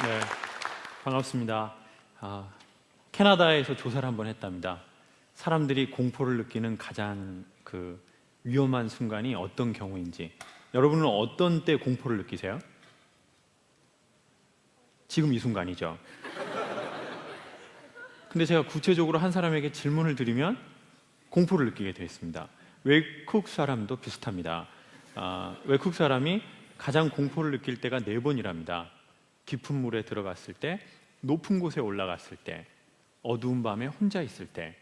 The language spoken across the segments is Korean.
네, 반갑습니다. 캐나다에서 조사를 한번 했답니다. 사람들이 공포를 느끼는 가장 위험한 순간이 어떤 경우인지. 여러분은 어떤 때 공포를 느끼세요? 지금 이 순간이죠. 근데 제가 구체적으로 한 사람에게 질문을 드리면 공포를 느끼게 되어 있습니다. 외국 사람도 비슷합니다. 외국 사람이 가장 공포를 느낄 때가 4번이랍니다. 깊은 물에 들어갔을 때, 높은 곳에 올라갔을 때, 어두운 밤에 혼자 있을 때.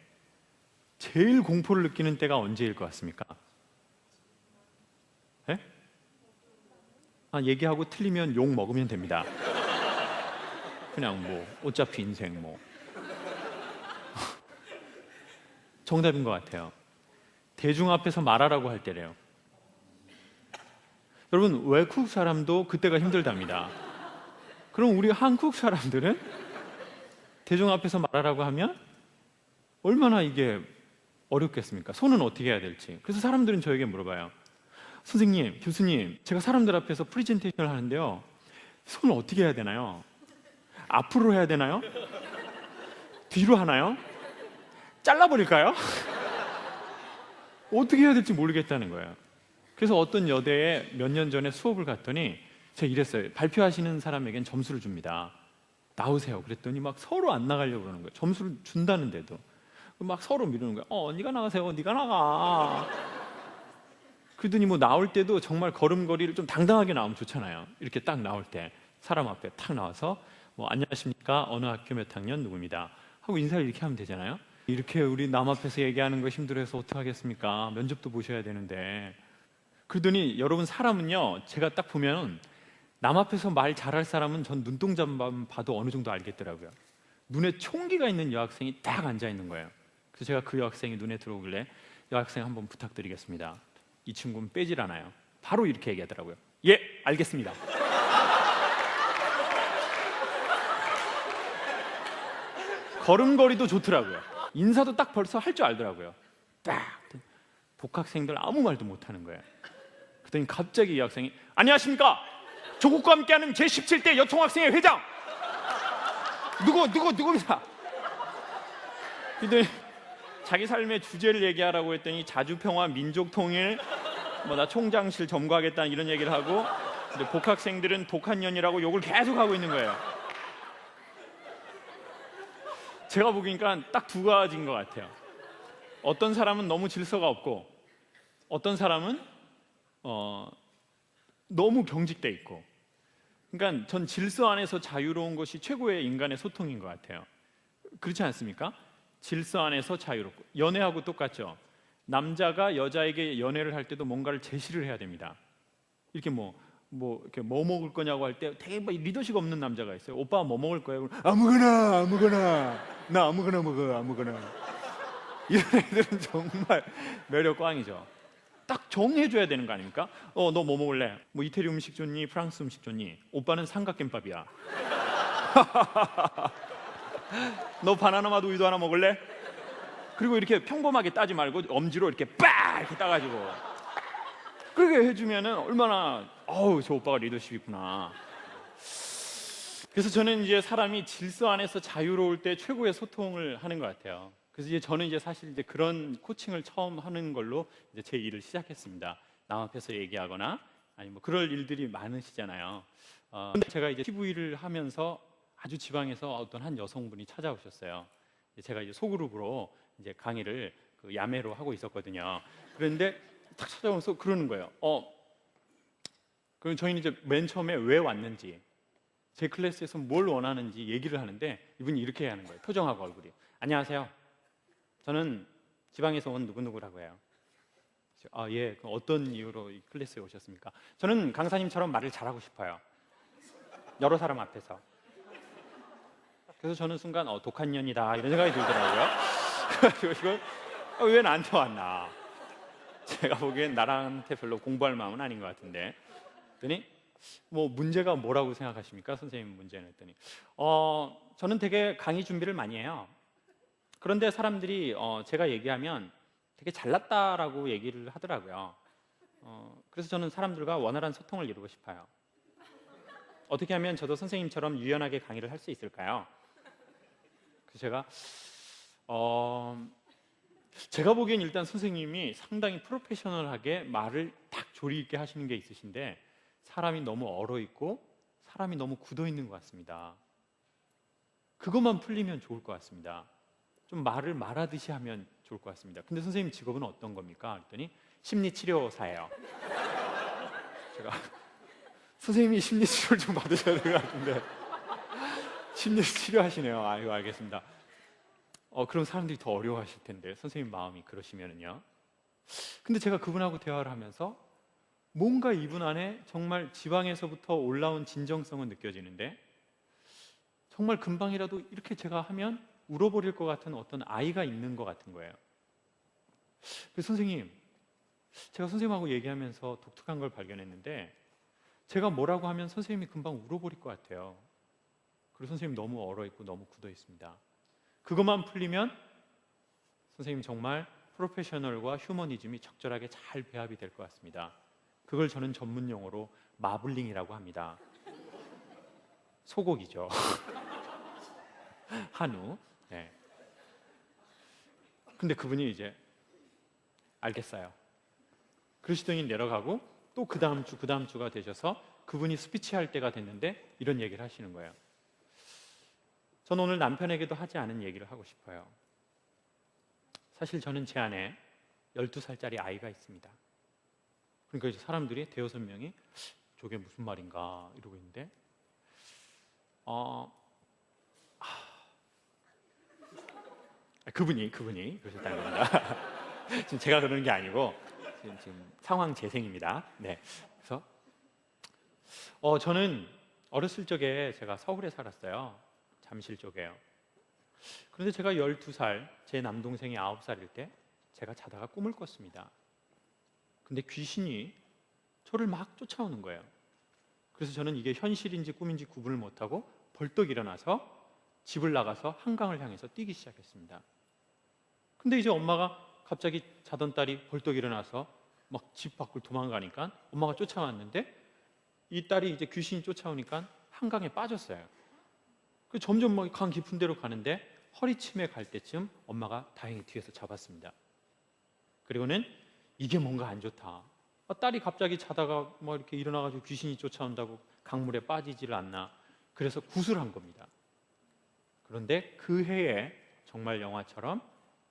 제일 공포를 느끼는 때가 언제일 것 같습니까? 네? 얘기하고 틀리면 욕 먹으면 됩니다. 그냥 어차피 인생 정답인 것 같아요. 대중 앞에서 말하라고 할 때래요. 여러분, 외국 사람도 그때가 힘들답니다. 그럼 우리 한국 사람들은 대중 앞에서 말하라고 하면 얼마나 이게 어렵겠습니까? 손은 어떻게 해야 될지. 그래서 사람들은 저에게 물어봐요. 선생님, 교수님, 제가 사람들 앞에서 프레젠테이션을 하는데요, 손을 어떻게 해야 되나요? 앞으로 해야 되나요? 뒤로 하나요? 잘라버릴까요? 어떻게 해야 될지 모르겠다는 거예요. 그래서 어떤 여대에 몇 년 전에 수업을 갔더니 제가 이랬어요. 발표하시는 사람에겐 점수를 줍니다. 나오세요. 그랬더니 막 서로 안 나가려고 그러는 거예요. 점수를 준다는데도 막 서로 미루는 거예요. 네가 나가세요. 네가 나가. 그러더니 나올 때도 정말 걸음걸이를 좀 당당하게 나오면 좋잖아요. 이렇게 딱 나올 때 사람 앞에 탁 나와서 안녕하십니까, 어느 학교 몇 학년 누구입니다 하고 인사를 이렇게 하면 되잖아요. 이렇게 우리 남 앞에서 얘기하는 거 힘들어서 어떡하겠습니까? 면접도 보셔야 되는데. 그러더니 여러분, 사람은요, 제가 딱 보면 남 앞에서 말 잘할 사람은 전 눈동자만 봐도 어느 정도 알겠더라고요. 눈에 총기가 있는 여학생이 딱 앉아 있는 거예요. 그래서 제가 그 여학생이 눈에 들어오길래 여학생 한번 부탁드리겠습니다. 이 친구는 빼질 않아요. 바로 이렇게 얘기하더라고요. 예, 알겠습니다. 걸음걸이도 좋더라고요. 인사도 딱 벌써 할 줄 알더라고요. 딱 복학생들 아무 말도 못하는 거예요. 그랬더니 갑자기 이 학생이 안녕하십니까, 조국과 함께하는 제17대 여총학생회 회장 누구입니다. 그랬더니 자기 삶의 주제를 얘기하라고 했더니 자주평화, 민족통일, 나 총장실 점거하겠다는 이런 얘기를 하고, 근데 복학생들은 독한년이라고 욕을 계속 하고 있는 거예요. 제가 보기니까 딱 2가지인 것 같아요. 어떤 사람은 너무 질서가 없고, 어떤 사람은 너무 경직돼 있고. 그러니까 전 질서 안에서 자유로운 것이 최고의 인간의 소통인 것 같아요. 그렇지 않습니까? 질서 안에서 자유롭고. 연애하고 똑같죠. 남자가 여자에게 연애를 할 때도 뭔가를 제시를 해야 됩니다. 이렇게 이렇게 뭐 먹을 거냐고 할 때 되게 리더십 없는 남자가 있어요. 오빠 뭐 먹을 거예요? 아무거나 나 아무거나 먹어, 아무거나. 이런 애들은 정말 매력 꽝이죠. 딱 정해줘야 되는 거 아닙니까? 너 뭐 먹을래? 이태리 음식 좋니? 프랑스 음식 좋니? 오빠는 삼각김밥이야. 너 바나나 맛 우유도 하나 먹을래? 그리고 이렇게 평범하게 따지 말고 엄지로 이렇게 빡 이렇게 따가지고 그렇게 해주면은 얼마나 저 오빠가 리더십 있구나. 그래서 저는 이제 사람이 질서 안에서 자유로울 때 최고의 소통을 하는 것 같아요. 그래서 저는 사실 그런 코칭을 처음 하는 걸로 제 일을 시작했습니다. 남 앞에서 얘기하거나 아니 그럴 일들이 많으시잖아요. 근데 제가 TV를 하면서 아주 지방에서 어떤 한 여성분이 찾아오셨어요. 제가 소그룹으로 강의를 야매로 하고 있었거든요. 그런데 딱 찾아오면서 그러는 거예요. 그럼 저희는 맨 처음에 왜 왔는지, 제 클래스에서 뭘 원하는지 얘기를 하는데 이분이 이렇게 해야 하는 거예요. 표정하고 얼굴이. 안녕하세요. 저는 지방에서 온 누구누구라고 해요. 예, 그럼 어떤 이유로 이 클래스에 오셨습니까? 저는 강사님처럼 말을 잘하고 싶어요. 여러 사람 앞에서. 그래서 저는 순간 독한 년이다 이런 생각이 들더라고요. 그래가지고 이걸 왜 나한테 왔나? 제가 보기엔 나한테 별로 공부할 마음은 아닌 것 같은데. 그랬더니 문제가 뭐라고 생각하십니까? 선생님 문제는. 했더니 저는 되게 강의 준비를 많이 해요. 그런데 사람들이 제가 얘기하면 되게 잘났다라고 얘기를 하더라고요. 그래서 저는 사람들과 원활한 소통을 이루고 싶어요. 어떻게 하면 저도 선생님처럼 유연하게 강의를 할 수 있을까요? 그래서 제가 보기엔 일단 선생님이 상당히 프로페셔널하게 말을 딱 조리 있게 하시는 게 있으신데 사람이 너무 얼어있고 사람이 너무 굳어있는 것 같습니다. 그것만 풀리면 좋을 것 같습니다. 좀 말을 말하듯이 하면 좋을 것 같습니다. 근데 선생님 직업은 어떤 겁니까? 그랬더니 심리치료사예요. 제가 선생님이 심리치료를 좀 받으셔야 될 것 같은데 심리치료 하시네요. 아이고, 알겠습니다. 그럼 사람들이 더 어려워하실 텐데 선생님 마음이 그러시면은요. 근데 제가 그분하고 대화를 하면서 뭔가 이분 안에 정말 지방에서부터 올라온 진정성은 느껴지는데 정말 금방이라도 이렇게 제가 하면 울어버릴 것 같은 어떤 아이가 있는 것 같은 거예요. 그래서 선생님, 제가 선생님하고 얘기하면서 독특한 걸 발견했는데 제가 뭐라고 하면 선생님이 금방 울어버릴 것 같아요. 그리고 선생님 너무 얼어있고 너무 굳어 있습니다. 그것만 풀리면 선생님 정말 프로페셔널과 휴머니즘이 적절하게 잘 배합이 될 것 같습니다. 그걸 저는 전문 용어로 마블링이라고 합니다. 소고기죠. 한우. 네. 근데 그분이 이제 알겠어요. 그러시더니 내려가고 또 그 다음 주가 되셔서 그분이 스피치 할 때가 됐는데 이런 얘기를 하시는 거예요. 저는 오늘 남편에게도 하지 않은 얘기를 하고 싶어요. 사실 저는 제 안에 12살짜리 아이가 있습니다. 그러니까 이제 사람들이 대여섯 명이 저게 무슨 말인가 이러고 있는데 그분이 그러셨다는 겁니다. 지금 제가 그러는 게 아니고 지금 상황 재생입니다. 네. 그래서 저는 어렸을 적에 제가 서울에 살았어요. 잠실 쪽에요. 그런데 제가 12살, 제 남동생이 9살일 때 제가 자다가 꿈을 꿨습니다. 근데 귀신이 저를 막 쫓아오는 거예요. 그래서 저는 이게 현실인지 꿈인지 구분을 못하고 벌떡 일어나서 집을 나가서 한강을 향해서 뛰기 시작했습니다. 근데 이제 엄마가 갑자기 자던 딸이 벌떡 일어나서 막 집 밖을 도망가니까 엄마가 쫓아왔는데 이 딸이 이제 귀신이 쫓아오니까 한강에 빠졌어요. 그 점점 막 강 깊은 데로 가는데 허리쯤에 갈 때쯤 엄마가 다행히 뒤에서 잡았습니다. 그리고는 이게 뭔가 안 좋다. 딸이 갑자기 자다가 뭐 이렇게 일어나가지고 귀신이 쫓아온다고 강물에 빠지지를 않나. 그래서 구슬한 겁니다. 그런데 그 해에 정말 영화처럼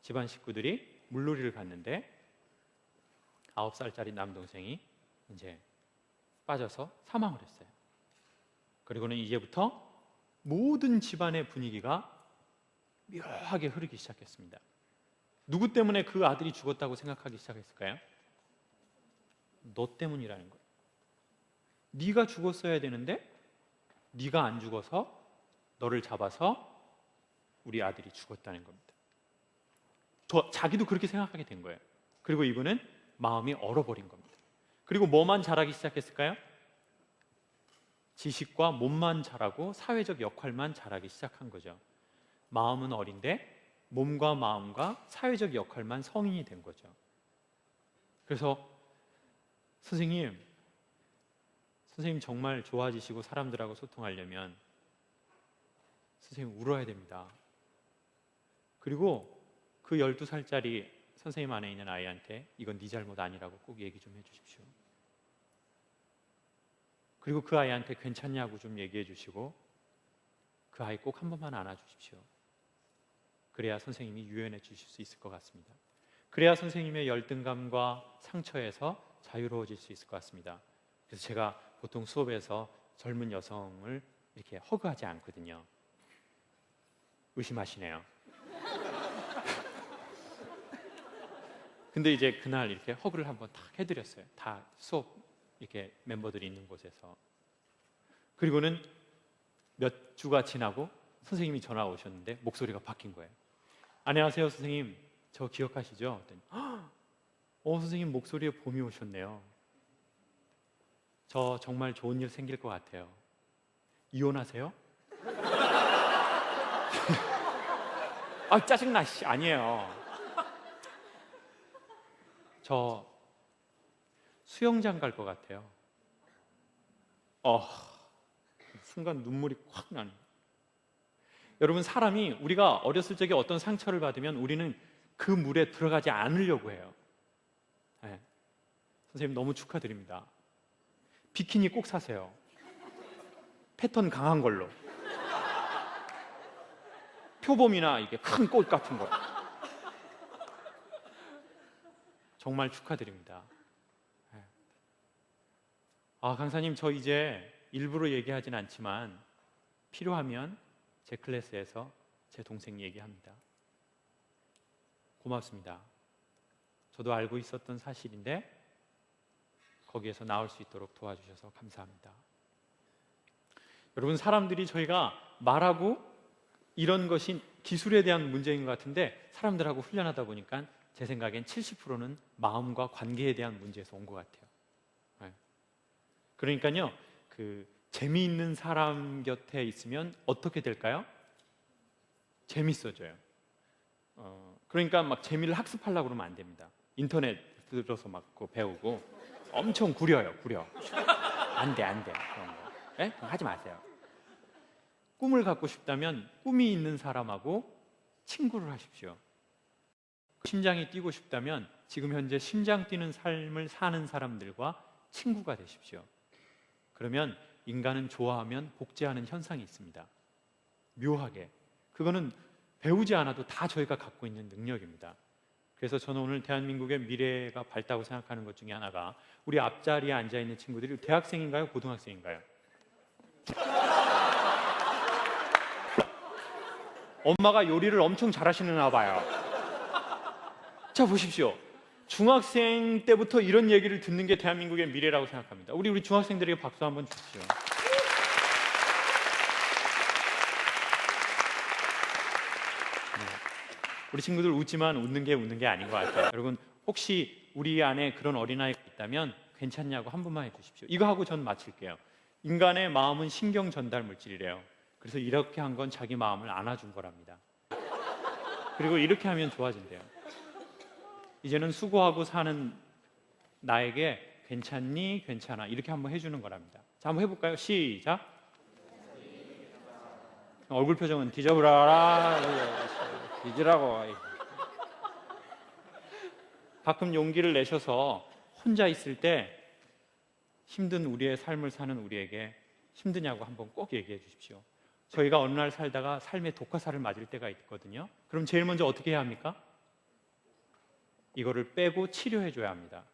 집안 식구들이 물놀이를 갔는데 9살짜리 남동생이 이제 빠져서 사망을 했어요. 그리고는 이제부터 모든 집안의 분위기가 묘하게 흐르기 시작했습니다. 누구 때문에 그 아들이 죽었다고 생각하기 시작했을까요? 너 때문이라는 거예요. 네가 죽었어야 되는데 네가 안 죽어서 너를 잡아서 우리 아들이 죽었다는 겁니다. 자기도 그렇게 생각하게 된 거예요. 그리고 이분은 마음이 얼어버린 겁니다. 그리고 뭐만 잘하기 시작했을까요? 지식과 몸만 잘하고 사회적 역할만 잘하기 시작한 거죠. 마음은 어린데 몸과 마음과 사회적 역할만 성인이 된 거죠. 그래서 선생님 정말 좋아지시고 사람들하고 소통하려면 선생님 울어야 됩니다. 그리고 그 12살짜리 선생님 안에 있는 아이한테 이건 네 잘못 아니라고 꼭 얘기 좀 해주십시오. 그리고 그 아이한테 괜찮냐고 좀 얘기해 주시고 그 아이 꼭 한 번만 안아주십시오. 그래야 선생님이 유연해 주실 수 있을 것 같습니다. 그래야 선생님의 열등감과 상처에서 자유로워질 수 있을 것 같습니다. 그래서 제가 보통 수업에서 젊은 여성을 이렇게 허그하지 않거든요. 의심하시네요. 근데 이제 그날 이렇게 허그를 한번 딱 해드렸어요. 다 수업 이렇게 멤버들이 있는 곳에서. 그리고는 몇 주가 지나고 선생님이 전화 오셨는데 목소리가 바뀐 거예요. 안녕하세요 선생님, 저 기억하시죠? 선생님 목소리에 봄이 오셨네요. 저 정말 좋은 일 생길 것 같아요. 이혼하세요? 짜증나. 아니에요. 저 수영장 갈 것 같아요. 순간 눈물이 확 나는 거예요. 여러분, 사람이 우리가 어렸을 적에 어떤 상처를 받으면 우리는 그 물에 들어가지 않으려고 해요. 네. 선생님 너무 축하드립니다. 비키니 꼭 사세요. 패턴 강한 걸로. 표범이나 이게 큰 꽃 같은 거. 정말 축하드립니다. 네. 강사님, 저 이제 일부러 얘기하진 않지만 필요하면 제 클래스에서 제 동생 얘기합니다. 고맙습니다. 저도 알고 있었던 사실인데 거기에서 나올 수 있도록 도와주셔서 감사합니다. 여러분, 사람들이 저희가 말하고 이런 것이 기술에 대한 문제인 것 같은데 사람들하고 훈련하다 보니까 제 생각엔 70%는 마음과 관계에 대한 문제에서 온 것 같아요. 네. 그러니까요, 재미있는 사람 곁에 있으면 어떻게 될까요? 재밌어져요. 그러니까 막 재미를 학습하려고 그러면 안 됩니다. 인터넷 들어서 막 배우고 엄청 구려. 안 돼. 그런 거. 네? 하지 마세요. 꿈을 갖고 싶다면 꿈이 있는 사람하고 친구를 하십시오. 심장이 뛰고 싶다면 지금 현재 심장 뛰는 삶을 사는 사람들과 친구가 되십시오. 그러면 인간은 좋아하면 복제하는 현상이 있습니다. 묘하게. 그거는 배우지 않아도 다 저희가 갖고 있는 능력입니다. 그래서 저는 오늘 대한민국의 미래가 밝다고 생각하는 것 중에 하나가 우리 앞자리에 앉아있는 친구들이 대학생인가요? 고등학생인가요? 엄마가 요리를 엄청 잘하시나 봐요. 자, 보십시오. 중학생 때부터 이런 얘기를 듣는 게 대한민국의 미래라고 생각합니다. 우리 중학생들에게 박수 한번 주십시오. 우리 친구들 웃지만 웃는 게 아닌 것 같아요. 여러분, 혹시 우리 안에 그런 어린아이가 있다면 괜찮냐고 한 번만 해주십시오. 이거 하고 전 마칠게요. 인간의 마음은 신경 전달 물질이래요. 그래서 이렇게 한 건 자기 마음을 안아준 거랍니다. 그리고 이렇게 하면 좋아진대요. 이제는 수고하고 사는 나에게 괜찮니? 괜찮아. 이렇게 한번 해주는 거랍니다. 자, 한번 해볼까요? 시작. 얼굴 표정은 뒤져보라. 뒤지라고. 가끔 용기를 내셔서 혼자 있을 때 힘든 우리의 삶을 사는 우리에게 힘드냐고 한번 꼭 얘기해 주십시오. 저희가 어느 날 살다가 삶의 독화살을 맞을 때가 있거든요. 그럼 제일 먼저 어떻게 해야 합니까? 이거를 빼고 치료해 줘야 합니다.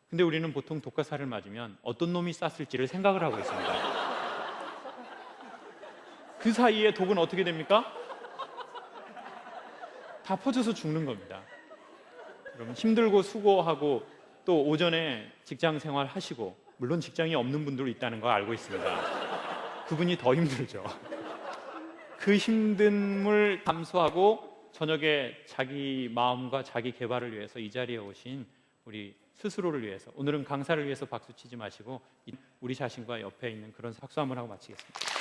근데 우리는 보통 독화살을 맞으면 어떤 놈이 쐈을지를 생각을 하고 있습니다. 그 사이에 독은 어떻게 됩니까? 다 퍼져서 죽는 겁니다. 여러분, 힘들고 수고하고 또 오전에 직장 생활 하시고, 물론 직장이 없는 분들도 있다는 거 알고 있습니다. 그분이 더 힘들죠. 그 힘듦을 감수하고 저녁에 자기 마음과 자기 개발을 위해서 이 자리에 오신 우리 스스로를 위해서, 오늘은 강사를 위해서 박수 치지 마시고 우리 자신과 옆에 있는 그런 박수 한번 하고 마치겠습니다.